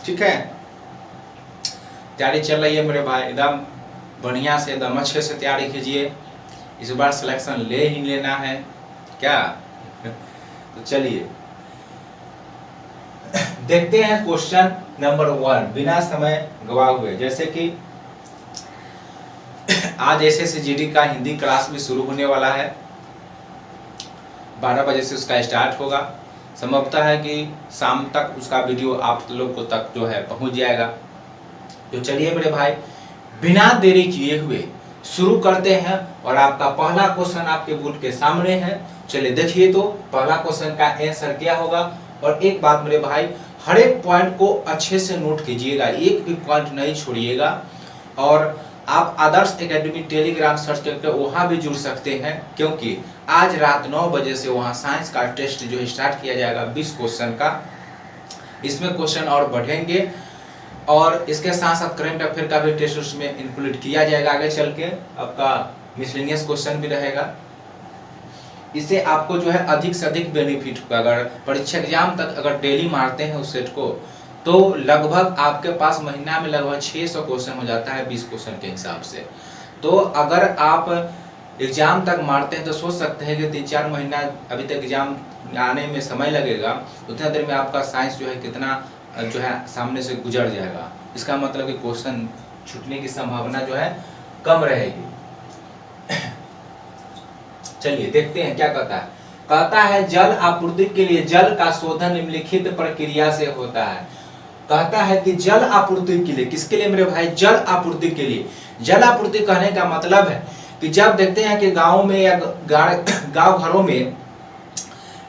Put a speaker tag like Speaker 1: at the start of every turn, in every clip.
Speaker 1: ठीक है, तैयारी चल रही है मेरे भाई, एकदम बढ़िया से, एकदम अच्छे से तैयारी कीजिए। इस बार सिलेक्शन ले ही लेना है क्या। तो चलिए देखते हैं क्वेश्चन नंबर 1 बिना समय गवाए हुए। जैसे कि आज SSGD का हिंदी क्लास भी शुरू होने वाला है, 12 बजे से उसका स्टार्ट होगा। संभवतः है कि शाम तक उसका वीडियो आप लोग को तक जो है पहुंच जाएगा। तो चलिए मेरे भाई बिना देरी किए हुए शुरू करते हैं, और आपका पहला क्वेश्चन आपके बोर्ड के सामने है। चलिए देखिए तो पहला क्वेश्चन का आंसर क्या होगा। और एक बात मेरे भाई, हर एक पॉइंट को अच्छे से नोट कीजिएगा, एक भी पॉइंट नहीं छोड़िएगा। और आप आदर्श एकेडमी टेलीग्राम सर्च करके वहां भी जुड़ सकते हैं, क्योंकि आज रात 9 बजे से वहां साइंस का टेस्ट जो है स्टार्ट किया जाएगा 20 क्वेश्चन का। इसमें क्वेश्चन और बढ़ेंगे, और इसके साथ साथ करंट अफेयर का भी टेस्ट उसमें इंक्लूड किया जाएगा। आगे चल के आपका मिसलेनियस क्वेश्चन भी रहेगा। इससे आपको जो है अधिक से अधिक बेनिफिट होगा। अगर परीक्षा एग्जाम तक अगर डेली मारते हैं उस सेट को, तो लगभग आपके पास महीना में लगभग 600 क्वेश्चन हो जाता है 20 क्वेश्चन के हिसाब से। तो अगर आप एग्जाम तक मारते हैं तो सोच सकते हैं कि 3-4 महीना अभी तक एग्जाम आने में समय लगेगा, उतना देर में आपका साइंस जो है कितना जो है सामने से गुजर जाएगा। इसका मतलब कि क्वेश्चन छूटने की संभावना जो है कम रहेगी। चलिए देखते हैं क्या कहता है। कहता है जल आपूर्ति के लिए जल का शोधन निम्नलिखित प्रक्रिया से होता है। कहता है कि जल आपूर्ति के लिए, किसके लिए मेरे भाई, जल आपूर्ति के लिए। जल आपूर्ति कहने का मतलब है कि जब देखते हैं कि गांव में या गांव घरों में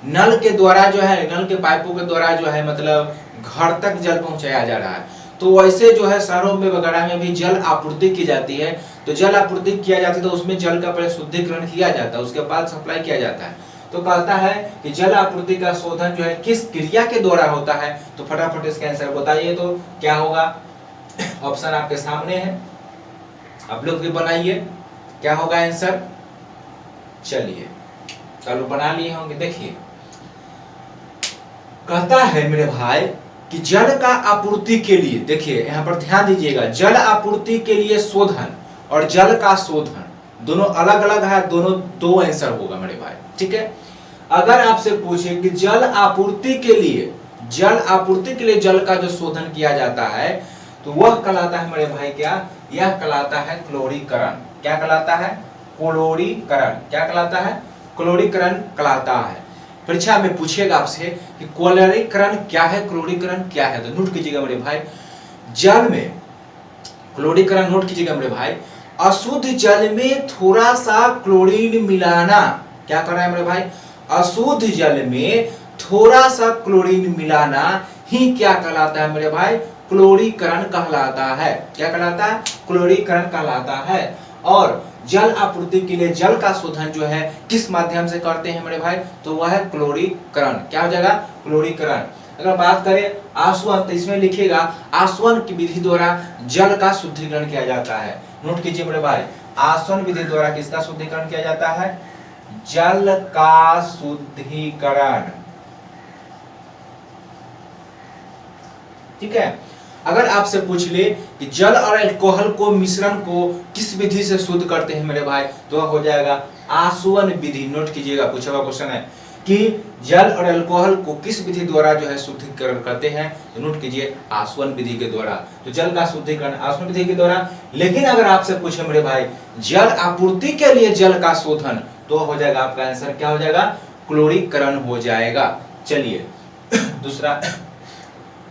Speaker 1: नल के द्वारा जो है, नल के पाइपों के द्वारा जो है मतलब घर तक जल पहुंचाया जा रहा है, तो वैसे जो है शहरों में वगैरह में भी जल आपूर्ति की जाती है। तो जल आपूर्ति किया जाता है तो उसमें जल का पहले शुद्धिकरण किया जाता है, उसके बाद सप्लाई किया जाता है। तो कहता है कि जल आपूर्ति का शोधन जो है किस क्रिया के द्वारा होता है। तो फटाफट इसका आंसर बताइए तो क्या होगा। ऑप्शन आपके सामने है, आप लोग भी बनाइए, क्या होगा आंसर। चलिए चलो बना लिए होंगे। देखिए कहता है मेरे भाई कि जल का आपूर्ति के लिए, देखिए यहां पर ध्यान दीजिएगा, जल आपूर्ति के लिए शोधन और जल का शोधन दोनों अलग अलग है, दोनों दो आंसर होगा मेरे भाई, ठीक है। अगर आपसे पूछे कि जल आपूर्ति के लिए, जल आपूर्ति के लिए जल का जो शोधन किया जाता है, तो वह कहलाता है मेरे भाई क्या, यह कहलाता है क्लोरीकरण। क्या कहलाता है, क्लोरीकरण। क्या कहलाता है, क्लोरीकरण कहलाता है। परीक्षा में पूछेगा आपसे कि क्लोरीकरण क्या है, क्लोरीकरण क्या है, तो नोट कीजिएगा मेरे भाई। जल में क्लोरीकरण नोट कीजिएगा मेरे भाई, अशुद्ध जल में थोड़ा सा क्लोरीन मिलाना। क्या कर रहा है मेरे भाई, अशुद्ध जल में थोड़ा सा क्लोरीन मिलाना ही क्या कहलाता है मेरे भाई, क्लोरीकरण कहलाता है। क्या कहलाता है, क्लोरीकरण कहलाता है। और जल आपूर्ति के लिए जल का शोधन जो है किस माध्यम से करते हैं मेरे भाई, तो वह है क्लोरीकरण। क्या हो जाएगा, क्लोरीकरण। अगर बात करें आसवन, तो इसमें लिखिएगा आसवन की विधि द्वारा जल का शुद्धिकरण किया जाता है। नोट कीजिए मेरे भाई, आसवन विधि द्वारा किसका शुद्धिकरण किया जाता है, जल का शुद्धिकरण, ठीक है। अगर आपसे पूछ ले कि जल और अल्कोहल को मिश्रण को किस विधि से शुद्ध करते हैं मेरे भाई, तो हो जाएगा आसवन विधि। नोट कीजिएगा, पूछा हुआ क्वेश्चन है कि जल और अल्कोहल को किस विधि द्वारा जो है शुद्धिकरण करते हैं, तो नोट कीजिए आसवन विधि के द्वारा। तो जल का शुद्धिकरण आसवन विधि के द्वारा। लेकिन अगर आपसे पूछे मेरे भाई जल आपूर्ति के लिए जल का शोधन, तो हो जाएगा आपका आंसर क्या हो जाएगा, क्लोरीकरण हो जाएगा। चलिए दूसरा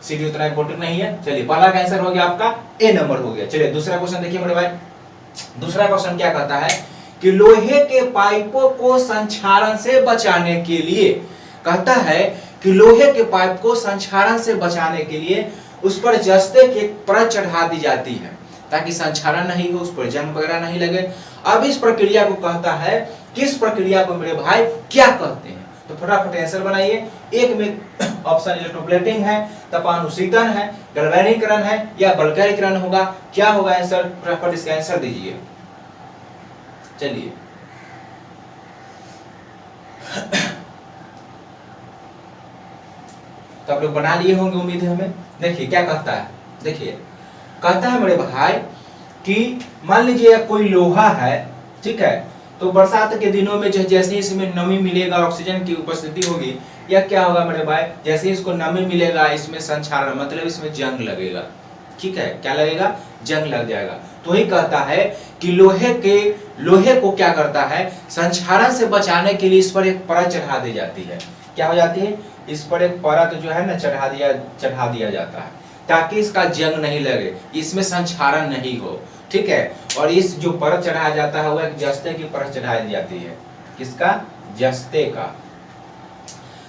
Speaker 1: सीधी उतना इंपॉर्टेंट नहीं है। चलिए पहला का आंसर हो गया आपका ए नंबर हो गया। चलिए दूसरा क्वेश्चन देखिए मेरे भाई। दूसरा क्वेश्चन क्या कहता है कि लोहे के पाइपों को संक्षारण से बचाने के लिए, कहता है कि लोहे के पाइप को संक्षारण से बचाने के लिए उस पर जस्ते की एक परत चढ़ा दी जाती है ताकि संक्षारण नहीं हो, उस पर जंग वगैरह नहीं लगे। अब इस प्रक्रिया को कहता है, किस प्रक्रिया को मेरे भाई क्या कहते हैं, तो फटाफट आंसर बनाइए। एक में ऑप्शन इलेक्ट्रोप्लेटिंग है, तपानुशीतन है, गैल्वेनीकरण है या बल्कनीकरण होगा। क्या होगा आंसर, फटाफट इसका आंसर दीजिए। चलिए तो आप लोग बना लिए होंगे उम्मीद है हमें। देखिए क्या कहता है, देखिए कहता है मेरे भाई कि मान लीजिए कोई लोहा है, ठीक है, तो बरसात के दिनों में जैसे इसमें नमी मिलेगा, ऑक्सीजन की उपस्थिति होगी, या क्या होगा मेरे भाई, जैसे इसको नमी मिलेगा इसमें संक्षारण मतलब इसमें जंग लगेगा, ठीक है, क्या लगेगा, जंग लग जाएगा। तो ही कहता है कि लोहे को क्या करता है, संक्षारण से बचाने के लिए इस पर एक परत चढ़ा दी जाती है। क्या हो जाती है, इस पर एक परत जो है ना चढ़ा दिया जाता है, ताकि इसका जंग नहीं लगे, इसमें संक्षारण नहीं हो, ठीक है। और इस जो परत चढ़ाया जाता है वह एक जस्ते की परत चढ़ाई जाती है, किसका, जस्ते का।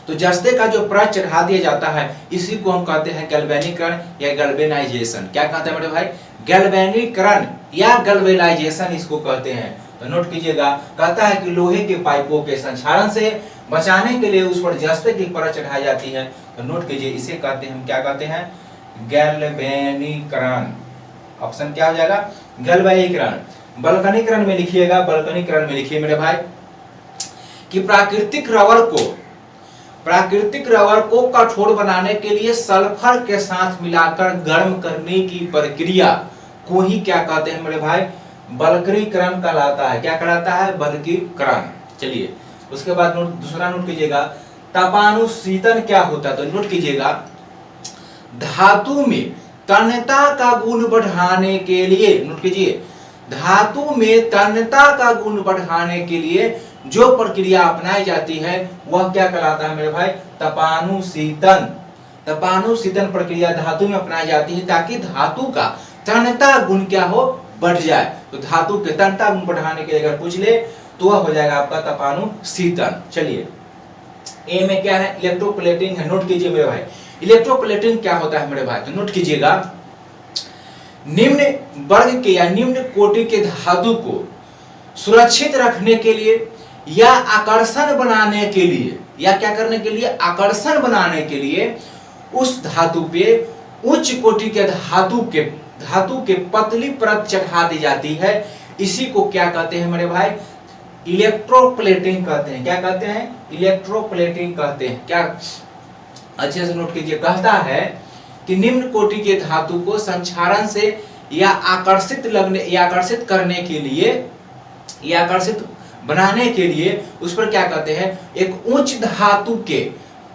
Speaker 1: तो जस्ते का जो परत चढ़ा दिया जाता है इसी को हम कहते हैं गैल्वेनीकरण या गैल्वेनाइजेशन। क्या कहते हैं मेरे भाई, गैल्वेनीकरण या गैल्वेनाइजेशन इसको कहते हैं। तो नोट कीजिएगा, कहता है कि लोहे के पाइपों के संक्षारण से बचाने के लिए उस पर जस्ते की परत चढ़ाई जाती है। तो नोट कीजिए, इसे कहते हैं, क्या कहते हैं, गैल्वेनीकरण। ऑप्शन क्या हो जाएगा, गैल्वेनीकरण। बल्कनीकरण में लिखिएगा, बल्कनीकरण में लिखिए मेरे भाई कि प्राकृतिक रबर को कठोर बनाने के लिए सल्फर के साथ मिलाकर गर्म करने की प्रक्रिया को ही क्या कहते हैं मेरे भाई, बल्कनीकरण कहलाता है। क्या कहलाता है, बल्कनीकरण। चलिए उसके बाद दूसरा नोट कीजिएगा, तापानुशीतन क्या होता है। तो नोट कीजिएगा, धातु में तन्यता का गुण बढ़ाने के लिए, नोट कीजिए, धातु में तन्यता का गुण बढ़ाने के लिए जो प्रक्रिया अपनाई जाती है वह क्या कहलाता है मेरे भाई, तपानुशीतन। तपानुशीतन प्रक्रिया धातु में अपनाई जाती है ताकि धातु का तन्यता गुण क्या हो, बढ़ जाए। तो धातु के तन्यता गुण बढ़ाने के लिए अगर पूछ ले तो वह हो जाएगा आपका तपानुशीतन। चलिए ए में क्या है, इलेक्ट्रोप्लेटिंग है। नोट कीजिए मेरे भाई, इलेक्ट्रोप्लेटिंग क्या होता है मेरे भाई, तो नोट कीजिएगा, निम्न वर्ग के या निम्न कोटि के धातु को सुरक्षित रखने के लिए या आकर्षण बनाने के लिए, या क्या करने के लिए, आकर्षण बनाने के लिए उस धातु पे उच्च कोटि के धातु के पतली परत चढ़ा दी जाती है। इसी को क्या कहते हैं मेरे भाई, इलेक्ट्रोप्लेटिंग कहते हैं। क्या कहते हैं, इलेक्ट्रोप्लेटिंग कहते हैं। क्या, अच्छे से नोट कीजिए, कहता है कि निम्न कोटि के धातु को संक्षारण से या आकर्षित करने के लिए या आकर्षित बनाने के लिए उस पर क्या कहते हैं, एक उच्च धातु के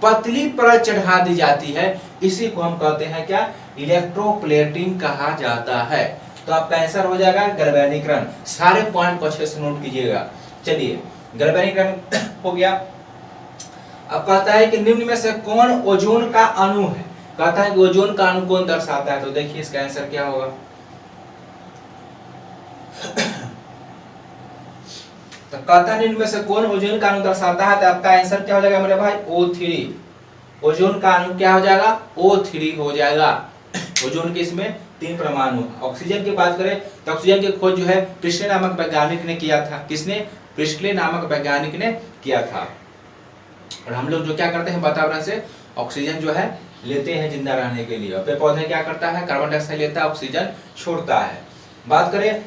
Speaker 1: पतली परत चढ़ा दी जाती है। इसी को हम कहते हैं क्या, इलेक्ट्रोप्लेटिंग कहा जाता है। तो आपका आंसर हो जाएगा गैल्वेनीकरण। सारे पॉइंट को अच्छे से नोट कीजिएगा। चलिए गैल्वेनीकरण हो गया। अब कहता है कि निम्न में से कौन ओजोन का अणु है। कहता है कि ओजोन का अणु कौन दर्शाता है। तो देखिए इसका आंसर क्या होगा, तो कहता है इनमें से कौन ओजोन का अणु दर्शाता है। तो आपका आंसर क्या हो जाएगा मेरे भाई, O3। ओजोन का अणु क्या हो जाएगा, O3 हो जाएगा। ओजोन के इसमें 3 परमाणु। ऑक्सीजन की बात करें तो ऑक्सीजन की खोज जो है प्रिस्टले नामक वैज्ञानिक ने किया था। किसने, प्रिस्टले नामक वैज्ञानिक ने किया था। और हम लोग जो क्या करते हैं, वातावरण से ऑक्सीजन जो है लेते हैं जिंदा रहने के लिए। पेड़ पौधे क्या करता है, कार्बन डाइऑक्साइड लेता है, ऑक्सीजन छोड़ता है। बात करें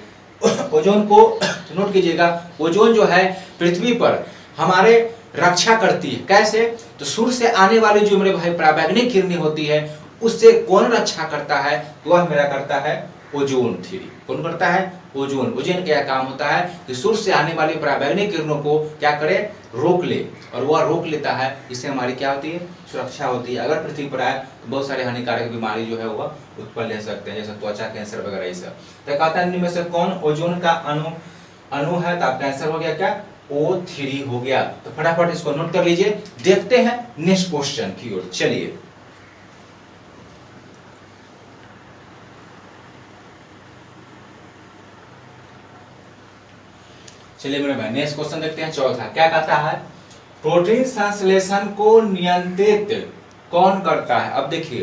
Speaker 1: ओजोन को, तो नोट कीजिएगा, ओजोन जो है पृथ्वी पर हमारे रक्षा करती है। कैसे, तो सूर्य से आने वाली जो मेरे भाई पराबैंगनी किरणें होती है उससे कौन रक्षा करता है, तो वह मेरा करता है ओजोन थ्योरी। कौन करता है, ओजोन। ओजोन का काम होता है कि सूर्य से आने वाली पराबैंगनी किरणों को क्या करे, रोक ले, और वह रोक लेता है। इससे हमारी क्या होती है, सुरक्षा होती है। अगर पृथ्वी पर आए तो बहुत सारे हानिकारक बीमारी जो है वह उत्पन्न ले सकते हैं, जैसे त्वचा कैंसर वगैरह ये सब। तो कहता है इनमें से कौन ओजोन का अणु है। तो आपका आंसर हो गया क्या, O3 हो गया। तो फटाफट इसको नोट कर लीजिए। देखते हैं नेक्स्ट क्वेश्चन की ओर। चलिए मेरे भाई नेक्स्ट क्वेश्चन देखते हैं। चौथा क्या कहता है, प्रोटीन संश्लेषण को नियंत्रित कौन करता है। अब देखिए,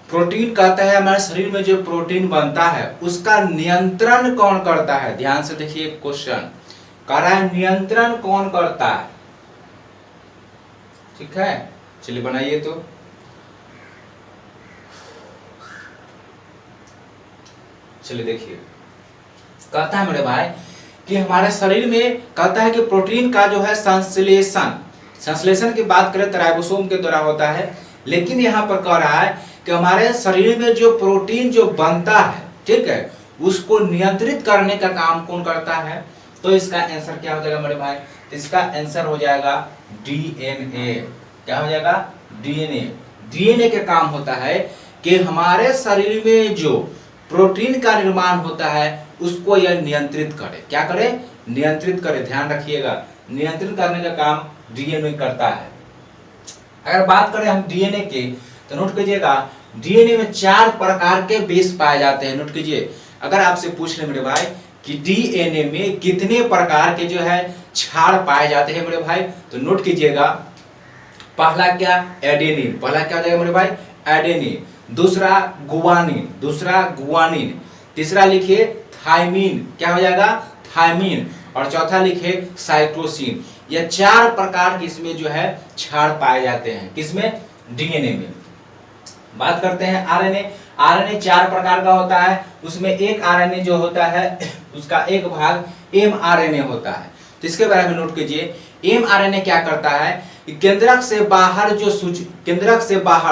Speaker 1: प्रोटीन कहता है हमारे शरीर में जो प्रोटीन बनता है उसका नियंत्रण कौन करता है। ध्यान से देखिए क्वेश्चन कह रहा है नियंत्रण कौन करता है, ठीक है। चलिए बनाइए। तो चलिए देखिए, कहता है मेरे भाई कि हमारे शरीर में कहता है कि प्रोटीन का जो है संश्लेषण की बात करें तो राइबोसोम के द्वारा होता है। लेकिन यहाँ पर कह रहा है कि हमारे शरीर में जो प्रोटीन जो बनता है, ठीक है, उसको नियंत्रित करने का काम कौन करता है? तो इसका आंसर क्या हो जाएगा मेरे भाई? इसका आंसर हो जाएगा डीएनए। क्या हो जाएगा? डीएनए। डीएनए का काम होता है कि हमारे शरीर में जो प्रोटीन का निर्माण होता है उसको यह नियंत्रित करे। क्या करे? नियंत्रित करे। ध्यान रखिएगा, नियंत्रित करने का काम डीएनए करता है। अगर बात करें हम डीएनए की, तो नोट कीजिएगा, डीएनए में 4 प्रकार के बेस पाए जाते हैं। नोट कीजिए, अगर आपसे पूछ ले मेरे भाई कि डीएनए में कितने प्रकार के जो है क्षार पाए जाते हैं मेरे भाई, तो नोट कीजिएगा, पहला क्या? एडेनिन। पहला क्या हो जाएगा मेरे भाई? एडेनिन। दूसरा गुआनिन। तीसरा लिखिए थायमिन। क्या हो जाएगा? थायमिन। और चौथा लिखिए साइटोसिन। ये 4 प्रकार के इसमें जो है क्षार पाए जाते हैं। किसमें? डीएनए में। बात करते हैं आरएनए। आरएनए 4 प्रकार का होता है। उसमें एक आरएनए जो होता है उसका एक भाग एमआरएनए होता है। तो इसके बारे में नोट कीजिए, एमआरएनए क्या करता है? केंद्रक से बाहर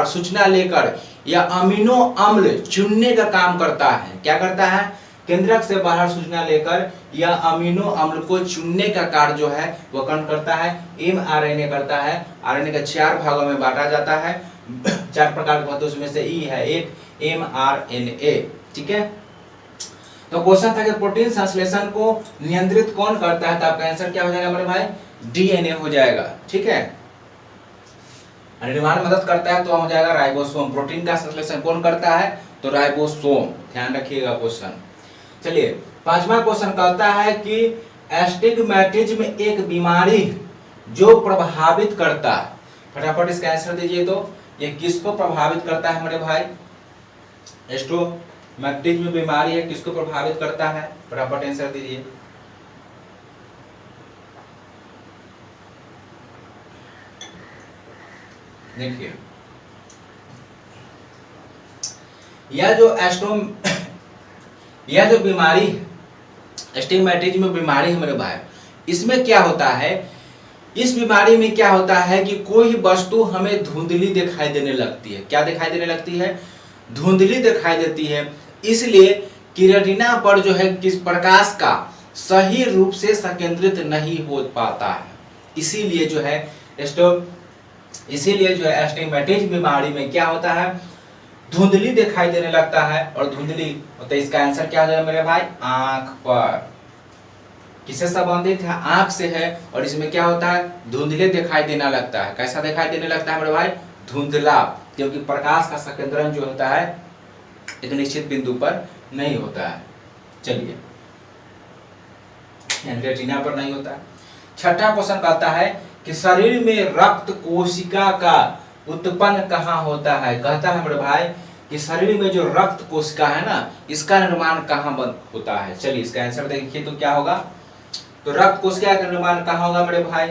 Speaker 1: सूचना लेकर या अमीनो अम्ल चुनने का काम करता है। क्या करता है? केंद्रक से बाहर सूचना लेकर या अमीनो अम्ल को चुनने का कार्य जो है वो कौन करता है? एमआरएनए करता है। आरएनए का 4 भागों में बांटा जाता है। 4 प्रकार के होते हैं, उसमें से ई है एक एमआरएनए। ठीक है, तो क्वेश्चन था कि प्रोटीन संश्लेषण को नियंत्रित कौन करता है? तो आपका आंसर क्या हो जाएगा मेरे भाई? डीएनए हो जाएगा। ठीक है, निर्माण मदद करता है तो हो जाएगा राइबोसोम। प्रोटीन का संश्लेषण कौन करता है? तो राइबोसोम। ध्यान रखिएगा क्वेश्चन। चलिए, 5वां क्वेश्चन कहता है कि एस्टिग्मेटिज्म एक बीमारी जो प्रभावित करता है। फटाफट इसका आंसर दीजिए। तो ये किसको प्रभावित करता है मेरे भाई? एस्टिग्मेटिज्म बीमारी है, किसको प्रभावित करता है? फटाफट आंसर दीजिए। देखिए, यह जो बीमारी है, एस्टिग्मेटिज्म बीमारी है मेरे भाई, इसमें क्या होता है? इस बीमारी में क्या होता है कि कोई वस्तु हमें धुंधली दिखाई देने लगती है। क्या दिखाई देने लगती है? धुंधली दिखाई देती है। इसलिए रेटिना पर जो है किस प्रकाश का सही रूप से संकेंद्रित नहीं हो पाता है। इसीलिए जो है एस्टिग्मेटिज्म बीमारी में क्या होता है? धुंधली दिखाई देने लगता है। और धुंधली, तो इसका आंसर क्या हो जाएगा मेरे भाई? आंख पर। किससे संबंधित है? आंख से है। और इसमें क्या होता है? धुंधले दिखाई देने लगता है। कैसा दिखाई देने लगता है मेरे भाई? धुंधला, क्योंकि प्रकाश का संकेंद्रण जो होता है एक निश्चित बिंदु पर नहीं होता है। चलिए, रेटिना पर नहीं होता है। 6वां क्वेश्चन कहता है कि शरीर में रक्त कोशिका का उत्पन्न कहाँ होता है? कहता है मेरे भाई कि शरीर में जो रक्त कोशिका है ना, इसका निर्माण कहाँ होता है? चलिए, इसका आंसर देखिए तो क्या होगा? तो रक्त कोशिका का निर्माण कहाँ होगा मेरे भाई?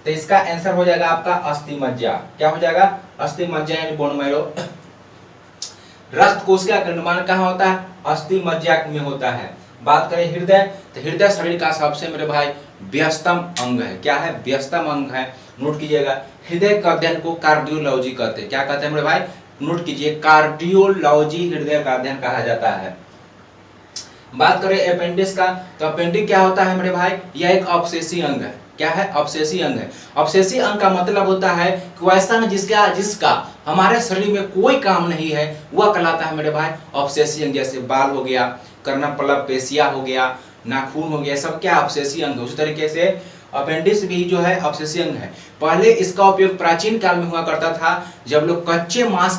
Speaker 1: तो इसका आंसर हो जाएगा आपका अस्थि मज्जा। क्या हो जाएगा? अस्थि मज्जा यानी बोन मैरो। रक्त कोशिका का निर्माण कहाँ होता है? अस्थि मज्जा में होता है। बात करें हृदय, तो हृदय शरीर का सबसे मेरे भाई व्यस्तम अंग है। क्या है? व्यस्तम अंग है। नोट कीजिएगा, हृदय का अध्ययन को कार्डियोलॉजी कहते हैं। क्या कहते हैं मेरे भाई? नोट कीजिए, कार्डियोलॉजी हृदय का अध्ययन कहा जाता है। बात करें अपेंडिक्स का, तो अपेंडिक्स क्या होता है मेरे भाई? यह एक ऑब्सेसिव अंग है। क्या है? ऑब्सेसिव अंग है। ऑब्सेसिव अंग का मतलब होता है कि वैसा अंग जिसका हमारे शरीर में कोई काम नहीं है, वह कहलाता है मेरे भाई ऑब्सेसिव अंग। जैसे बाल हो गया, कर्णपल्लव पेशिया हो गया, नाखून हो गया, सब क्या? ऑब्सेसिव अंग है। उसी तरीके से अपेंडिक्स भी जो है ऑब्सेसिव अंग है। पहले इसका उपयोग प्राचीन काल में हुआ करता था, जब लोग कच्चे मांस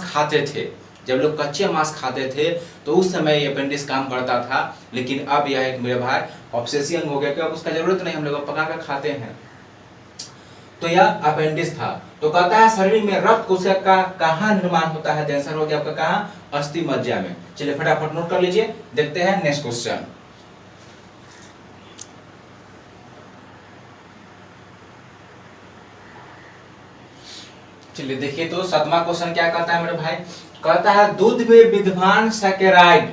Speaker 1: खाते थे तो उस समय ये अपेंडिक्स काम करता था। लेकिन अब यह एक मेरे भाई ऑब्सेसिव अंग हो गया कि अब उसका जरूरत नहीं, हम लोग पका कर खाते हैं। तो यह अपेंडिक्स था। तो कहता है शरीर में रक्त कोशिका का कहाँ निर्माण होता है? आंसर हो गया आपका कहाँ? अस्थि मज्जा में। चलिए फटाफट नोट कर लीजिए, देखते हैं नेक्स्ट क्वेश्चन। चलिए देखिए, तो 7वां क्वेश्चन क्या कहता है मेरे भाई? कहता है दूध में विद्यमान सैकेराइड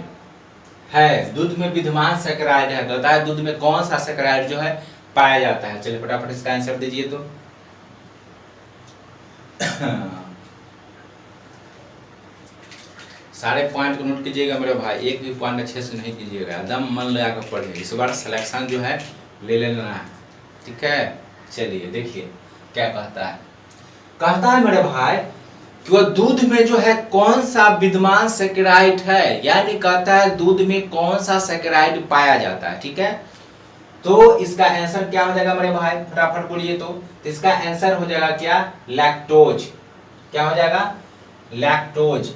Speaker 1: है। दूध में विद्यमान सैकेराइड है। कहता है दूध में कौन सा सैकेराइड जो है पाया जाता है? चलिए फटाफट इसका आंसर दीजिए। तो सारे पॉइंट को नोट कीजिएगा मेरे भाई, एक भी पॉइंट अच्छे से नहीं कीजिएगा, एकदम मन लगा कर पढ़िए, इस बार सिलेक्शन जो है ले लेना है, ठीक है। चलिए देखिए क्या कहता है, कहता है मेरे भाई कि वह दूध में जो है कौन सा विद्यमान सैकेराइड है, यानी कहता है दूध में कौन सा सैकेराइड पाया जाता है, ठीक है। तो इसका आंसर क्या हो जाएगा मेरे भाई, फटाफट बोलिए। तो इसका आंसर हो जाएगा क्या, लैक्टोज। क्या हो जाएगा, लैक्टोज।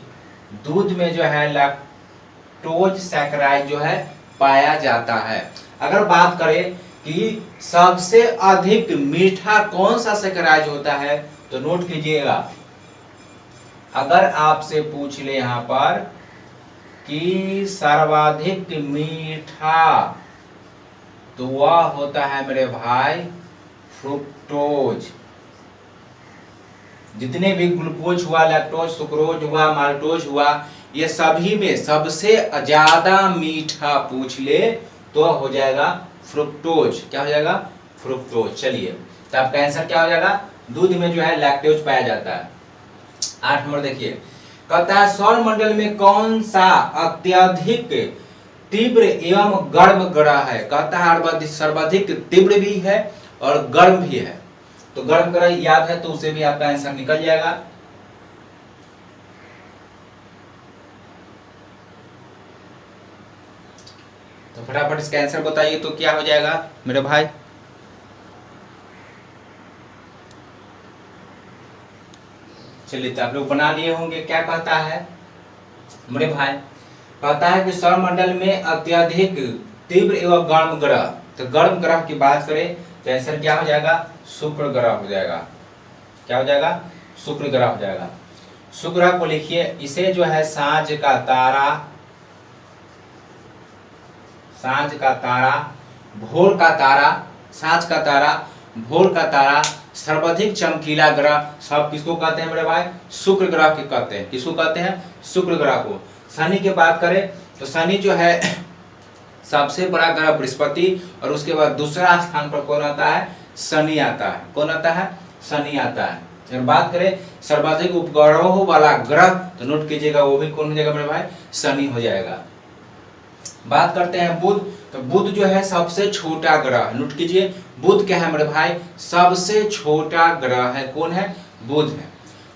Speaker 1: दूध में जो है लैक्टोज सैकेराइड जो है पाया जाता है। अगर बात करें कि सबसे अधिक मीठा कौन सा सैकेराइड होता है, तो नोट कीजिएगा, अगर आपसे पूछ ले यहां पर कि सर्वाधिक मीठा, तो वह होता है मेरे भाई फ्रुक्टोज। जितने भी ग्लूकोज हुआ, लैक्टोज, सुक्रोज हुआ, माल्टोज हुआ, ये सभी में सबसे ज्यादा मीठा पूछ ले तो हो जाएगा फ्रुक्टोज। क्या हो जाएगा, फ्रुक्टोज। चलिए तो आपका आंसर क्या हो जाएगा, दूध में जो है लैक्टोज पाया जाता है। 8 नंबर देखिए, कहता है सौर मंडल में कौन सा अत्यधिक तीव्र एवं गर्म ग्रह है। कहता है सर्वाधिक तीव्र भी है और गर्म भी है। तो गर्म ग्रह याद है तो उसे भी आपका आंसर निकल जाएगा। तो फटाफट इसका आंसर बताइए, तो क्या हो जाएगा मेरे भाई। चलिए तो आप लोग बना लिए होंगे। क्या कहता है मेरे भाई, कहता है कि सौरमंडल में अत्यधिक तीव्र एवं गर्म ग्रह, तो गर्म ग्रह की बात करें तो आंसर क्या हो जाएगा, शुक्र ग्रह हो जाएगा। क्या हो जाएगा, शुक्र ग्रह हो जाएगा। शुक्र ग्रह को लिखिए, इसे जो है सांझ का तारा, सांझ का तारा, भोर का तारा, सांझ का तारा, भोर का तारा, सर्वाधिक चमकीला ग्रह, सब किसको कहते हैं मेरे भाई, शुक्र ग्रह के कहते हैं। किसको कहते हैं, शुक्र ग्रह को। शनि की बात करें तो शनि जो है सबसे बड़ा ग्रह बृहस्पति, और उसके बाद दूसरा स्थान पर कौन आता है, शनि आता है। कौन आता है, शनि आता है। अगर बात करें सर्वाधिक उपग्रहों वाला ग्रह, तो नोट कीजिएगा वो भी कौन हो जाएगा मेरे भाई, शनि हो जाएगा। बात करते हैं बुध, तो बुध जो है सबसे छोटा ग्रह, नोट कीजिए बुध क्या है मेरे भाई, सबसे छोटा ग्रह है। कौन है, बुध है।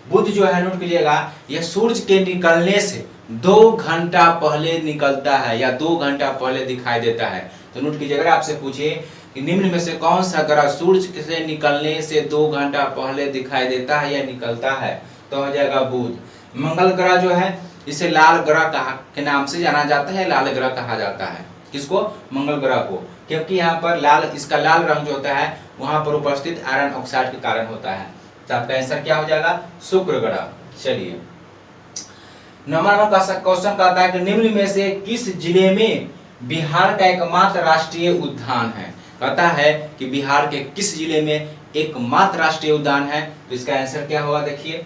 Speaker 1: बुध जो है नोट कीजिएगा, यह सूरज के निकलने से 2 घंटा पहले निकलता है या 2 घंटा पहले दिखाई देता है। तो नोट कीजिए, अगर आपसे पूछे कि निम्न में से कौन सा ग्रह सूरज से निकलने से 2 घंटा पहले दिखाई देता है या निकलता है, तो हो जाएगा बुध। मंगल ग्रह जो है इसे लाल ग्रह के नाम से जाना जाता है, लाल ग्रह कहा जाता है। किसको, मंगल ग्रह को, क्योंकि यहाँ पर लाल, इसका लाल रंग जो होता है वहां पर उपस्थित आयरन ऑक्साइड के कारण होता है। तो आपका आंसर क्या हो जाएगा, शुक्र ग्रह। चलिए 9 नंबर का क्वेश्चन कहता है कि निम्न में से किस जिले में बिहार का एकमात्र राष्ट्रीय उद्यान है। कहता है कि बिहार के किस जिले में एकमात्र राष्ट्रीय उद्यान है। तो इसका आंसर क्या होगा देखिए,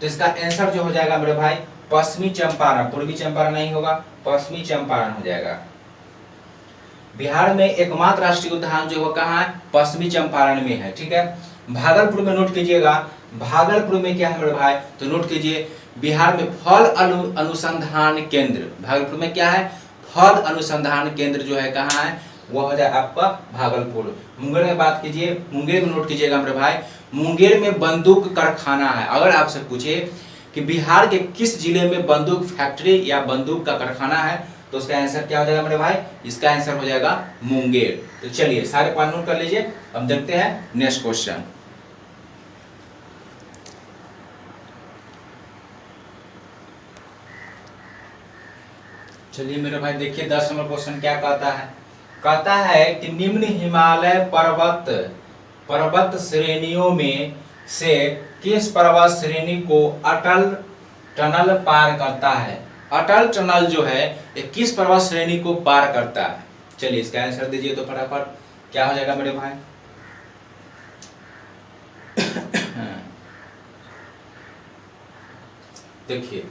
Speaker 1: तो इसका आंसर जो हो जाएगा मेरे भाई पश्चिमी चंपारण, पूर्वी चंपारण नहीं होगा, पश्चिमी चंपारण हो जाएगा। बिहार में एकमात्र राष्ट्रीय उद्यान जो कहाँ है, पश्चिमी चंपारण में है, ठीक है। भागलपुर में नोट कीजिएगा, भागलपुर में क्या है मेरे भाई, तो नोट कीजिए बिहार में फल अनुसंधान केंद्र, भागलपुर में क्या है, फल अनुसंधान केंद्र जो है कहाँ है, वो हो जाए आपका भागलपुर। मुंगेर में बात कीजिए, मुंगेर में नोट कीजिएगा मेरे भाई, मुंगेर में बंदूक कारखाना है। अगर आपसे पूछे कि बिहार के किस जिले में बंदूक फैक्ट्री या बंदूक का कारखाना है, तो उसका आंसर क्या हो जाएगा मेरे भाई, इसका आंसर हो जाएगा मुंगेर। तो चलिए सारे पॉइंट नोट कर लीजिए। अब देखते हैं नेक्स्ट क्वेश्चन। चलिए मेरे भाई देखिए 10 नंबर क्वेश्चन क्या कहता है, कहता है कि निम्न हिमालय पर्वत श्रेणियों में से किस पर्वत श्रेणी को अटल टनल पार करता है। अटल टनल जो है ये किस पर्वत श्रेणी को पार करता है। चलिए इसका आंसर दीजिए तो फटाफट, क्या हो जाएगा मेरे भाई देखिए,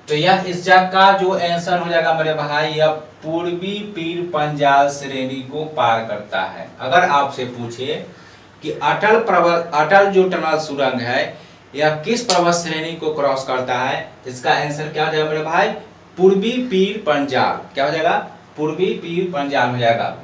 Speaker 1: तो यह इस जगह का जो आंसर हो जाएगा मेरे भाई, यह पूर्वी पीर पंजाल श्रेणी को पार करता है। अगर आपसे पूछे कि अटल जो टनल सुरंग है यह किस पर्वत श्रेणी को क्रॉस करता है? इसका आंसर क्या हो जाएगा मेरे भाई? पूर्वी पीर पंजाल। क्या हो जाएगा? पूर्वी पीर पंजाल हो जाएगा।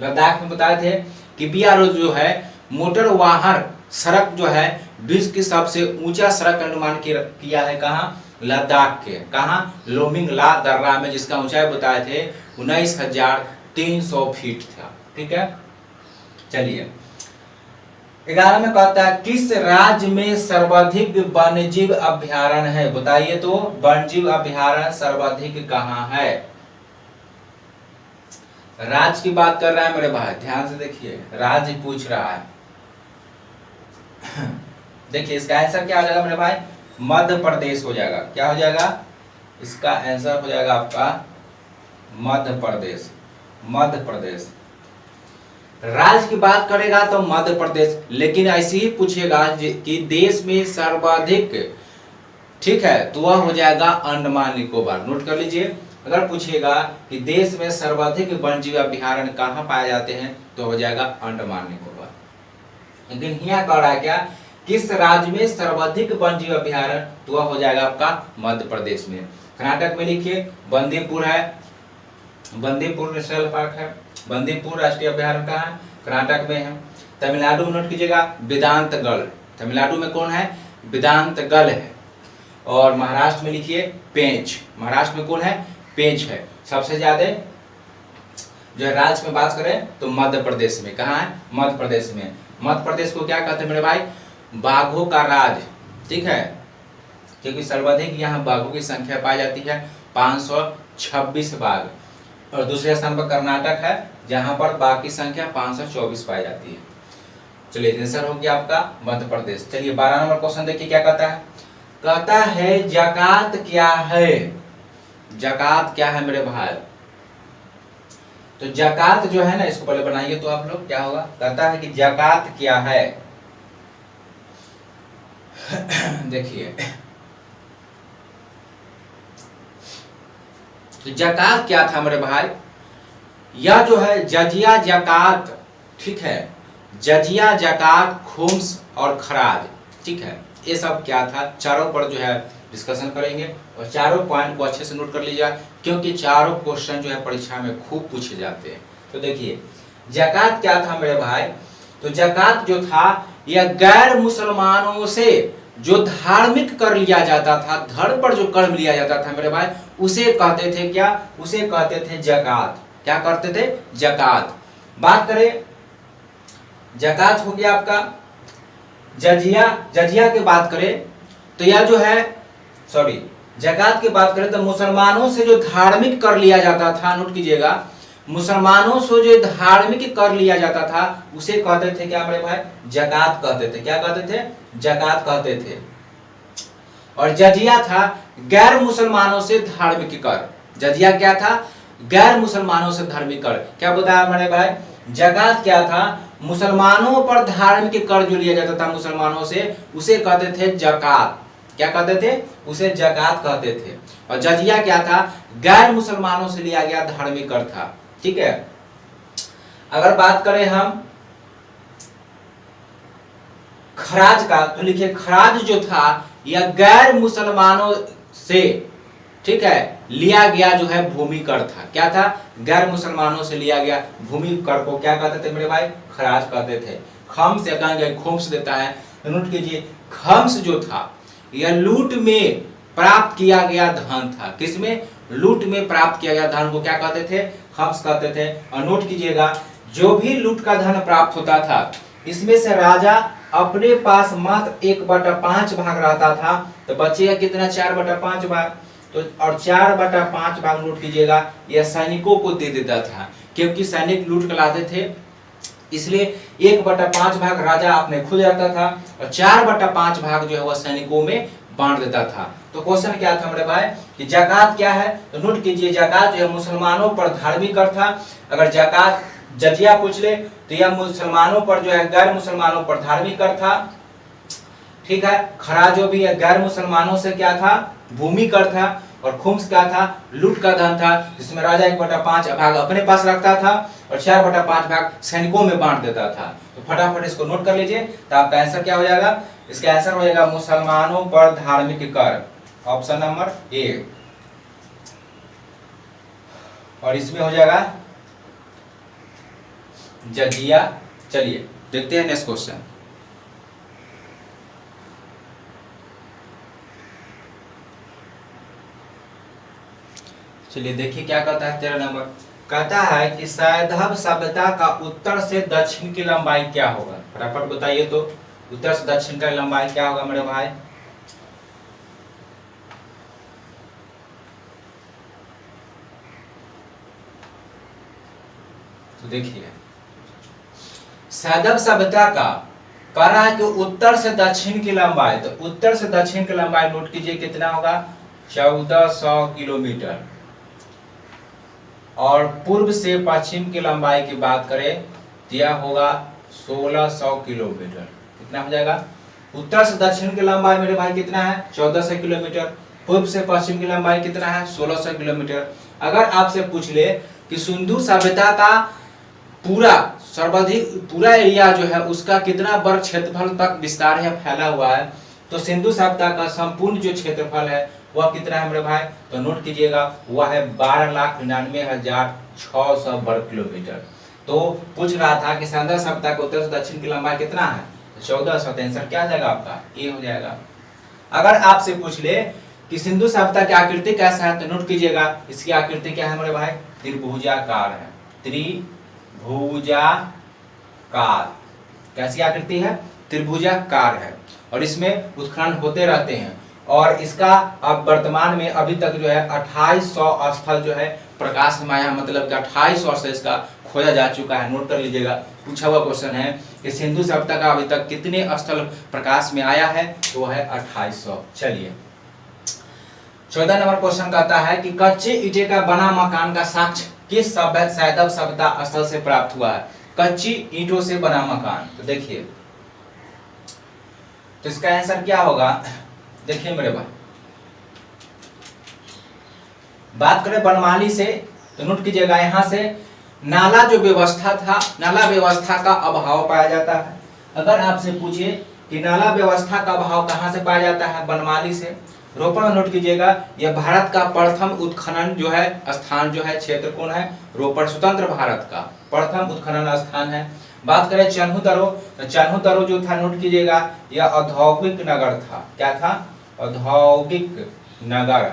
Speaker 1: लद्दाख में बताए थे कि बीआरओ जो है मोटर वाहन सड़क जो है विश्व की सबसे ऊंचा सड़क का निर्माण किया है कहाँ? लद्दाख के कहाँ? लोमिंग ला दर्रा में, जिसका ऊंचाई बताए थे 19,300 फीट था। ठीक है, चलिए 11 में कहता है किस राज्य में सर्वाधिक वन्यजीव अभ्यारण्य है? बताइए तो वन्यजीव अभ्यारण्य सर्वाधिक कहाँ है? राज्य की बात कर रहा है मेरे भाई, ध्यान से देखिए, राज्य पूछ रहा है। देखिए इसका आंसर क्या हो जाएगा मेरे भाई? मध्य प्रदेश हो जाएगा। क्या हो जाएगा? इसका आंसर हो जाएगा आपका मध्य प्रदेश। मध्य प्रदेश राज्य की बात करेगा तो मध्य प्रदेश, लेकिन ऐसे ही पूछेगा कि देश में सर्वाधिक, ठीक है, तो वह हो जाएगा अंडमान निकोबार। नोट कर लीजिए, अगर पूछेगा कि देश में सर्वाधिक वन्यजीव अभ्यारण्य कहाँ पाए जाते हैं तो हो जाएगा अंडमान निकोबार। लेकिन यहाँ कह रहा है क्या? किस राज्य में सर्वाधिक वन्यजीव अभ्यारण्य, तो वह हो जाएगा आपका मध्य प्रदेश में। कर्नाटक में लिखिए बंदीपुर है, बंदीपुर नेशनल पार्क है। बंदीपुर राष्ट्रीय अभ्यारण्य कहाँ है? कर्नाटक में है। तमिलनाडु में नोट कीजिएगा वेदांतगढ़। तमिलनाडु में कौन है? वेदांतगढ़ है। और महाराष्ट्र में लिखिए पेंच। महाराष्ट्र में कौन है? पेंच है। सबसे ज्यादा जो राज्य में बात करें तो मध्य प्रदेश में। कहाँ है? मध्य प्रदेश में। मध्य प्रदेश को क्या कहते हैं मेरे भाई? बाघों का राज्य। ठीक है, क्योंकि सर्वाधिक यहाँ बाघों की संख्या पाई जाती है 526 बाघ। और दूसरे स्थान पर कर्नाटक है जहां पर बाघ की संख्या 524 पाई जाती है। चलिए आंसर हो गया आपका मध्य प्रदेश। चलिए 12 नंबर क्वेश्चन देखिए क्या कहता है? कहता है ज़कात क्या है? ज़कात क्या है मेरे भाई? तो ज़कात जो है ना, इसको पहले बनाइए तो आप लोग, क्या होगा? कहता है कि ज़कात क्या है? देखिए तो ज़कात क्या था मेरे भाई? यह जो है जजिया ज़कात, ठीक है, जजिया ज़कात, खुम्स और खराज, ठीक है, ये सब क्या था? चारों पर जो है डिस्कशन करेंगे और चारों पॉइंट को अच्छे से नोट कर लीजिए, क्योंकि चारों क्वेश्चन जो है परीक्षा में खूब पूछे जाते हैं। तो देखिए ज़कात क्या था मेरे भाई? तो ज़कात जो था यह गैर मुसलमानों से जो धार्मिक कर लिया जाता था, धर्म पर जो कर लिया जाता था मेरे भाई, उसे कहते थे क्या? उसे कहते थे ज़कात। क्या करते थे? ज़कात। बात करें ज़कात हो गया आपका जजिया। जजिया की बात करें तो यह जो है, सॉरी, ज़कात की बात करें तो मुसलमानों से जो धार्मिक कर लिया जाता था, नोट कीजिएगा, मुसलमानों से जो धार्मिक कर लिया जाता था उसे कहते थे क्या मेरे भाई? ज़कात कहते थे। क्या कहते थे? ज़कात कहते थे। और जजिया था गैर मुसलमानों से धार्मिक कर। जजिया क्या था? गैर मुसलमानों से धार्मिक कर। क्या बताया मेरे भाई? ज़कात क्या था? मुसलमानों पर धार्मिक कर जो लिया जाता था मुसलमानों से, उसे कहते थे ज़कात। क्या कहते थे? उसे ज़कात कहते थे। और जजिया क्या था? गैर मुसलमानों से लिया गया धार्मिक कर था। ठीक है, अगर बात करें हम खराज का तो लिखिए खराज जो था यह गैर मुसलमानों से, ठीक है, लिया गया जो है भूमि कर था। क्या था? गैर मुसलमानों से लिया गया भूमि कर को क्या कहते थे मेरे भाई? खराज कहते थे। खम्स या कहेंगे खुम्स देता है, नोट कीजिए, खम्स जो था यह लूट में प्राप्त किया गया धन था। किसमें? लूट में प्राप्त किया गया धन को क्या कहते थे? खम्स कहते थे। और नोट कीजिएगा, जो भी लूट का धन प्राप्त होता था इसमें से राजा अपने पास मात्र 1/5 भाग रहता था, तो बचेगा कितना? 4/5 भाग। तो और 4/5 भाग नोट कीजिएगा यह सैनिकों को दे देता था, क्योंकि सैनिक लूट कर लाते थे, इसलिए 1/5 भाग राजा अपने खुद रखता था और 4/5 भाग जो है वह सैनिकों में बांट देता था। तो क्वेश्चन क्या था मेरे भाई कि ज़कात क्या है? तो नोट कीजिए, ज़कात जो है मुसलमानों पर धार्मिक कर था। अगर ज़कात जजिया पूछ ले तो यह मुसलमानों पर जो है गैर मुसलमानों पर धार्मिक कर था। ठीक है, खराज जो भी है गैर मुसलमानों से क्या था? भूमि कर था। और खुम्स क्या था? लूट का धन था, जिसमें राजा 1/5 भाग अपने पास रखता था और 4/5 भाग सैनिकों में बांट देता था। तो फटाफट इसको नोट कर लीजिए, तो आपका आंसर क्या हो जाएगा? इसका आंसर हो जाएगा मुसलमानों पर धार्मिक कर, ऑप्शन नंबर ए। और इसमें हो जाएगा जजिया। चलिए देखते हैं नेक्स्ट क्वेश्चन। चलिए देखिए क्या कहता है 13 नंबर। कहता है कि सैंधव सभ्यता का उत्तर से दक्षिण की लंबाई क्या होगा? फटाफट बताइए तो, उत्तर से दक्षिण का लंबाई क्या होगा मेरे भाई? तो देखिए सैंधव सभ्यता का कह रहा है कि उत्तर से दक्षिण की लंबाई, तो उत्तर से दक्षिण की लंबाई नोट कीजिए कितना होगा? 1400 किलोमीटर। और पूर्व से पश्चिम की लंबाई की बात करें तो यह होगा 1600 किलोमीटर। कितना हो जाएगा? उत्तर से दक्षिण की लंबाई मेरे भाई कितना है? 1400 किलोमीटर। पूर्व से पश्चिम की लंबाई कितना है? 1600 किलोमीटर। अगर आपसे पूछ ले कि सिंधु सभ्यता का पूरा सर्वाधिक पूरा एरिया जो है उसका कितना वर्ग क्षेत्रफल तक विस्तार है, फैला हुआ है, तो सिंधु सभ्यता का संपूर्ण जो क्षेत्रफल है वह कितना है मेरे भाई? तो नोट कीजिएगा वह है 12,99,600 वर्ग किलोमीटर। तो पूछ रहा था कि सैंधव सभ्यता के उत्तर से दक्षिण की लंबाई कितना है? 1400। आंसर क्या आ जाएगा आपका? ए हो जाएगा। अगर आपसे पूछ ले कि सिंधु सभ्यता की आकृति कैसा है, तो नोट कीजिएगा इसकी आकृति क्या है मेरे भाई? त्रिभुजाकार है। त्रिभुजाकार। कैसी आकृति है? त्रिभुजाकार है। और इसमें उत्खनन होते रहते हैं। और इसका अब वर्तमान में अभी तक जो है 2800 स्थल जो है प्रकाश में आया, मतलब कि 2800 से इसका खोजा जा चुका है। नोट कर लीजिएगा, पूछा हुआ क्वेश्चन है कि सिंधु सभ्यता का अभी तक कितने स्थल प्रकाश में आया है, तो वह है 2800। चलिए 14 नंबर क्वेश्चन कहता है कि कच्चे ईंटे का बना मकान का साक्ष्य किस सैंधव सभ्यता स्थल से प्राप्त हुआ है? कच्ची ईंटों से बना मकान। तो देखिए तो इसका आंसर क्या होगा? देखिए मेरे भाई, बात करें बनमाली से तो नोट कीजिएगा यहां से नाला जो व्यवस्था था, नाला व्यवस्था का अभाव पाया जाता है। अगर आपसे पूछे कि नाला व्यवस्था का अभाव कहां से पाया जाता है? बनमाली से। रोपड़ में नोट कीजिएगा यह भारत का प्रथम उत्खनन जो है स्थान जो है, क्षेत्र कौन है? रोपड़। स्वतंत्र भारत का प्रथम उत्खनन स्थान है। बात करें चन्हू-दरो, तो चन्हू-दरो जो था नोट कीजिएगा यह औद्योगिक नगर था। क्या था? औद्योगिक नगर।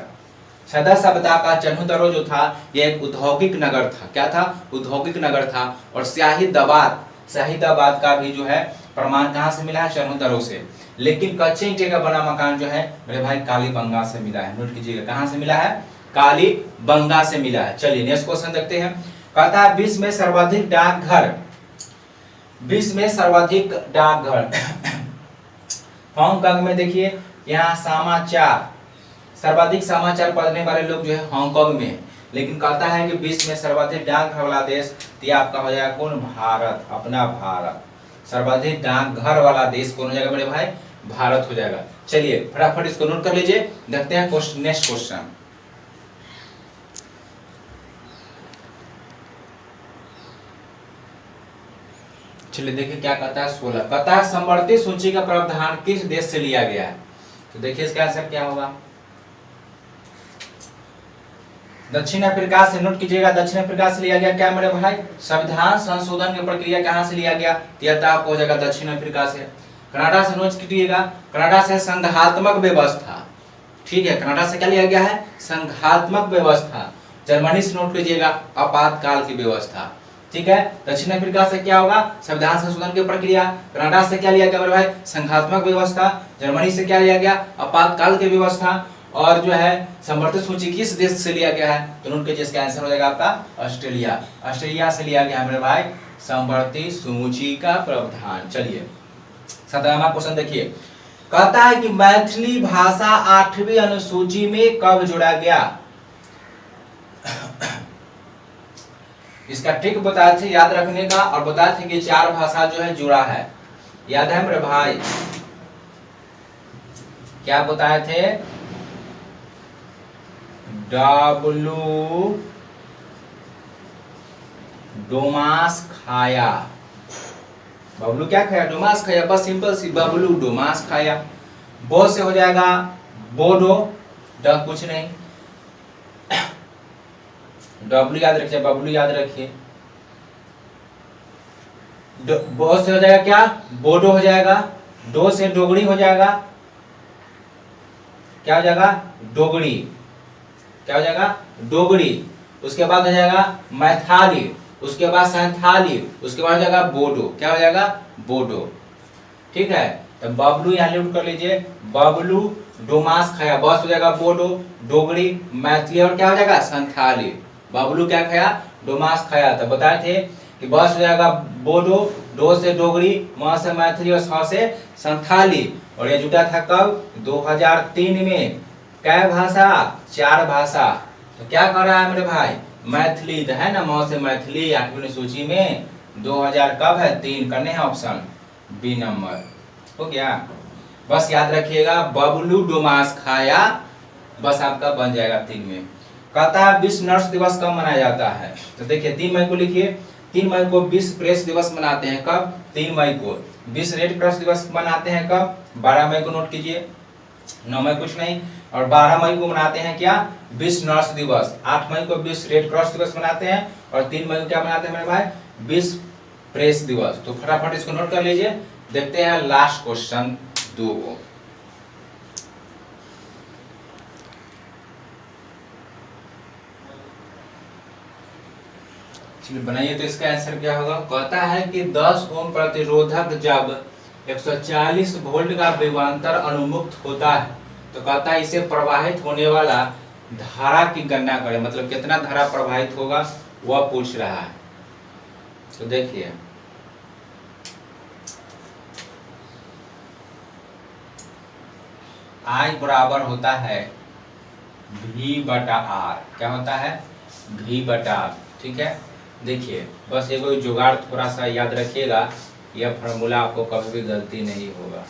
Speaker 1: सैंधव सभ्यता का चन्हू-दरो जो था यह एक औद्योगिक नगर था। क्या था? औद्योगिक नगर था। और शाहिदाबाद का भी जो है प्रमाण कहां से मिला है? चन्हू-दरो से। लेकिन कच्चे ईंटे का बना मकान जो है मेरे भाई कालीबंगा से मिला है। नोट कीजिएगा कहां से मिला है? कालीबंगा से मिला है। चलिए नेक्स्ट क्वेश्चन देखते हैं। कहता है विश्व में सर्वाधिक डाकघर, विश्व में सर्वाधिक डाकघर हांगकांग में। देखिए यहाँ समाचार, सर्वाधिक समाचार पढ़ने वाले लोग जो है हांगकांग में। लेकिन कहता है कि विश्व में सर्वाधिक डाकघर वाला देश, तो ये आपका हो जाएगा कौन? भारत। अपना भारत। सर्वाधिक डाकघर वाला देश कौन हो जाएगा मेरे भाई? भारत हो जाएगा। चलिए फटाफट इसको नोट कर लीजिए, देखते हैं नेक्स्ट क्वेश्चन। चलिए देखिए क्या कहता है 16। कहता है समवर्ती सूची का प्रावधान किस देश से लिया गया है? तो देखिए इसका आंसर क्या होगा? दक्षिण अफ्रीका से। नोट कीजिएगा दक्षिण अफ्रीका से लिया गया। क्या मेरे भाई? संविधान संशोधन की प्रक्रिया कहां से लिया गया? यह आपको हो जाएगा दक्षिण अफ्रीका से। कनाडा से नोट कीजिएगा, कनाडा से संघात्मक व्यवस्था। ठीक है, कनाडा से क्या लिया गया है? संघात्मक व्यवस्था। जर्मनी से नोट कीजिएगा आपातकाल की व्यवस्था। ठीक है, दक्षिण अफ्रीका से क्या होगा? संविधान संशोधन की प्रक्रिया। कनाडा से क्या लिया गया मेरे भाई? संघात्मक व्यवस्था। जर्मनी से क्या लिया गया? आपातकाल की व्यवस्था। और जो है समवर्ती सूची किस देश से लिया गया है? तो नोट कीजिए इसका आंसर हो जाएगा आपका ऑस्ट्रेलिया। ऑस्ट्रेलिया से लिया गया मेरे भाई समवर्ती सूची का प्रावधान। चलिए 17वां क्वेश्चन देखिए। कहता है कि मैथिली भाषा 8वीं अनुसूची में कब जोड़ा गया? इसका ट्रिक बताए थे याद रखने का, और बताए थे कि 4 भाषा जो है जुड़ा है। याद है मेरे भाई? क्या बताए थे? डब्लू डोमास खाया, बबलू क्या खाया? डोमास खाया। बस सिंपल सी, बबलू डोमास खाया। बो से हो जाएगा बोडो, ड कुछ नहीं, डब्ल्यू याद रखिए, बबलू याद रखिए। बो से हो जाएगा क्या? बोडो हो जाएगा। डो से डोगरी हो जाएगा, क्या हो जाएगा? डोगरी। क्या हो जाएगा? डोगरी। उसके बाद हो जाएगा मैथाली, उसके बाद संथाली, उसके बाद हो जाएगा बोडो। क्या हो जाएगा? बोडो। ठीक है, तो बबलू यहाँ लिख कर लीजिए, बबलू डोमास खाया। बस हो जाएगा बोडो, डोगरी, मैथिली और क्या हो जाएगा? संथाली। बबलू क्या खाया? डोमास खाया। तो बताए थे कि बस हो जाएगा बोडो, डो से डोगरी, म से मैथिली और स से संथाली। और ये जुटा था कब? 2003 में। क्या भाषा? 4 भाषा। तो क्या कर रहा है मेरे भाई? मैथिली तो है ना, म से मैथिली 8वीं सूची में 2000 कब है? 3 करने हैं ऑप्शन बी नंबर। हो गया? बस याद रखिएगा, बबलू डोमास खाया, बस आपका बन जाएगा 3 में। कहता है विश्व नर्स दिवस कब मनाया जाता है? तो देखिए 3 मई को लिखिए। 3 मई को विश्व प्रेस दिवस मनाते हैं। कब? 3 मई को। विश्व रेड क्रॉस दिवस मनाते हैं कब? 12 मई को। नोट कीजिए, 9 मई कुछ नहीं। और 12 मई को मनाते हैं क्या? विश्व नर्स दिवस। 8 मई को विश्व रेड क्रॉस दिवस मनाते हैं। और 3 मई को क्या मनाते हैं मेरे भाई? विश्व प्रेस दिवस। तो फटाफट इसको नोट कर लीजिए। देखते हैं लास्ट क्वेश्चन 2 को। चलिए बनाइए, तो इसका आंसर क्या होगा? कहता है कि 10 ओम प्रतिरोधक जब 140 वोल्ट का विभवांतर अनुमुक्त होता है, तो कहता है इसे प्रवाहित होने वाला धारा की गणना करें। मतलब कितना धारा प्रवाहित होगा वह पूछ रहा है। तो देखिए, I बराबर होता है V/R। क्या होता है? V/R। ठीक है, देखिए बस एक जुगाड़ थोड़ा सा याद रखिएगा, यह फॉर्मूला आपको कभी भी गलती नहीं होगा।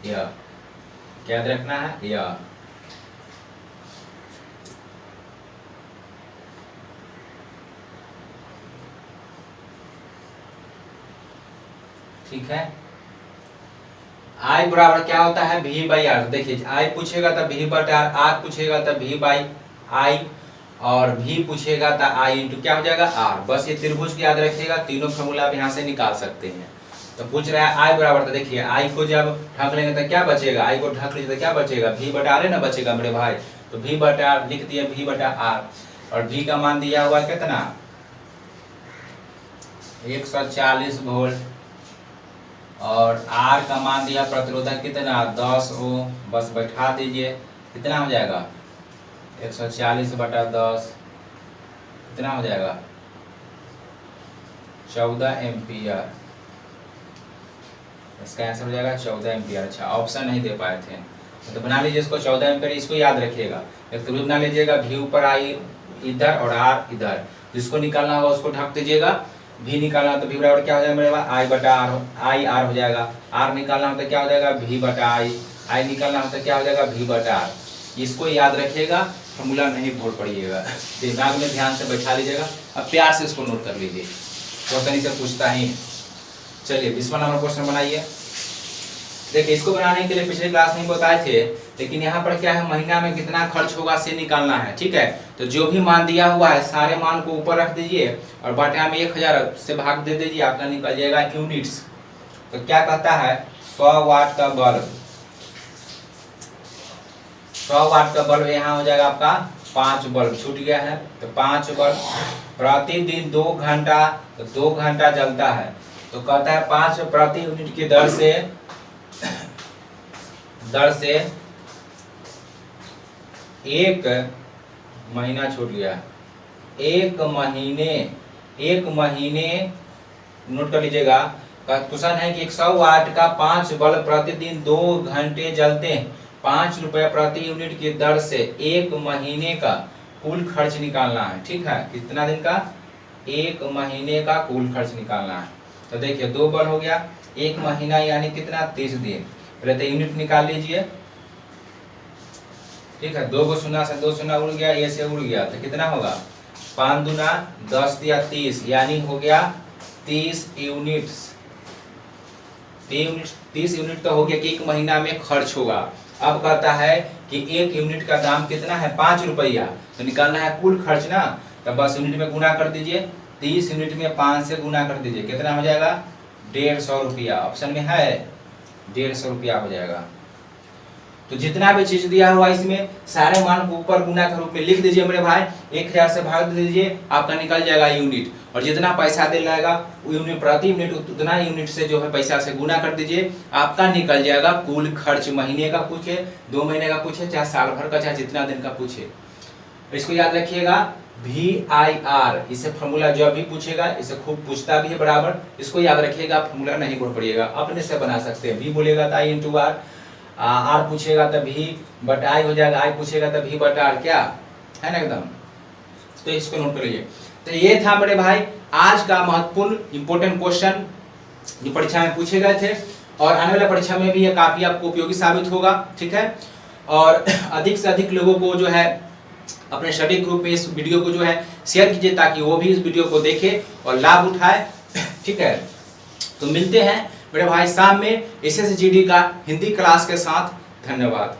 Speaker 1: यह क्या याद रखना है? यह ठीक है। I बराबर क्या होता है? V/R। देखिए I पूछेगा तो V/R, R पूछेगा तो V/I, और V पूछेगा तो I इंटू क्या हो जाएगा? R। बस ये त्रिभुज की याद रखिएगा, तीनों फॉर्मूला आप यहाँ से निकाल सकते हैं। तो पूछ रहा है I बराबर, तो देखिए I को जब ढक लेंगे तो क्या बचेगा? I को ढक लीजिए तो क्या बचेगा? V/R है ना बचेगा मेरे भाई। तो V/R लिख दिए, V/R। और V का मान दिया हुआ कितना? 140 वोल्ट। और R का मान दिया प्रतिरोधक कितना? 10 ओम। बस बैठा दीजिए, कितना हो जाएगा? 140/10 कितना हो जाएगा? 14 एम्पियर। इसका आंसर हो जाएगा 14 एम्पियर। अच्छा, ऑप्शन नहीं दे पाए थे, तो बना लीजिए इसको 14 एम्पियर। इसको याद रखिएगा, एक त्रिभुज बना लीजिएगा, V ऊपर I इधर और R इधर। जिसको निकालना होगा उसको ढक दीजिएगा। V निकालना तो V बराबर क्या हो जाएगा मेरे पास? I/R हो जाएगा। R निकालना हो तो क्या हो जाएगा? V/I। I निकालना हो तो क्या हो जाएगा? V/R। इसको याद रखिएगा, फॉर्मूला नहीं भूल पड़िएगा, दिमाग में ध्यान से बैठा लीजिएगा। अब प्यार से इसको नोट कर लीजिए, क्वेश्चन से पूछता ही। चलिए 20वां नंबर क्वेश्चन बनाइए। देखिए इसको बनाने के लिए पिछले क्लास में बताए थे, लेकिन यहाँ पर क्या है, महीना में कितना खर्च होगा से निकालना है। ठीक है, तो जो भी मान दिया हुआ है सारे मान को ऊपर रख दीजिए और बटा में 1000 से भाग दे दीजिए, आपका निकल जाएगा यूनिट्स। तो क्या कहता है? 100 वाट का बल्ब, 100 वाट का बल्ब यहाँ हो जाएगा आपका 5 बल्ब छूट गया है। तो 5 बल्ब प्रतिदिन 2 घंटा, तो 2 घंटा जलता है। तो कहता है 5 प्रति यूनिट की दर से एक महीना छूट गया, एक महीने नोट कर लीजिएगा। क्वेश्चन है कि 100 वाट का 5 बल्ब प्रतिदिन 2 घंटे जलते हैं, 5 रुपए प्रति यूनिट की दर से 1 महीने का कुल खर्च निकालना है। ठीक है, कितना दिन का? 1 महीने का कुल खर्च निकालना है। तो देखिए 2 बल्ब हो गया, 1 महीना यानी कितना? 30 दिन। पहले तो यूनिट निकाल लीजिए। ठीक है, 2 को शून्य से 2 शून्य उड़ गया, ये से उड़ गया, तो कितना होगा? 5 दूना 10 या 30, यानी हो गया 30 यूनिट्स, 30 यूनिट का हो गया कि एक महीना में खर्च होगा। अब कहता है कि एक यूनिट का दाम कितना है 5 रुपया, तो निकालना है कुल खर्च ना, तो बस यूनिट में गुना कर दीजिए, 30 यूनिट में 5 से गुना कर दीजिए, कितना हो जाएगा 150 रुपया। ऑप्शन में है 150 रुपया हो जाएगा। तो जितना भी चीज दिया हुआ इसमें सारे मान को ऊपर गुना के रूप में लिख दीजिए मेरे भाई, 1000 से भाग दीजिए, आपका निकल जाएगा यूनिट, और जितना पैसा दे जाएगा यूनिट प्रति यूनिट उतना यूनिट से जो है पैसा से गुना कर दीजिए, आपका निकल जाएगा कुल खर्च। महीने का पूछे, 2 महीने का पूछे, चाहे साल भर का, चाहे जितना दिन का पूछे। इसको याद रखिएगा VIR, इसे फॉर्मूला जब भी पूछेगा, इसे खूब पूछता भी है बराबर, इसको याद रखिएगा, फॉर्मूला नहीं बोल पड़िएगा, अपने से बना सकते हैं। V बोलेगा तो I × R, R पूछेगा तो V/I हो जाएगा, I पूछेगा तो V/R, क्या है ना एकदम। तो इसको नोट कर लीजिए। तो ये था मेरे भाई आज का महत्वपूर्ण इंपॉर्टेंट क्वेश्चन जो परीक्षा में पूछे गए थे, और आने वाले परीक्षा में भी ये काफी आपको उपयोगी साबित होगा, ठीक है। और अधिक से अधिक लोगों को जो है अपने स्टडी ग्रुप में इस वीडियो को जो है शेयर कीजिए, ताकि वो भी इस वीडियो को देखे और लाभ उठाए, ठीक है। तो मिलते हैं मेरे भाई शाम में SSGD का हिंदी क्लास के साथ। धन्यवाद।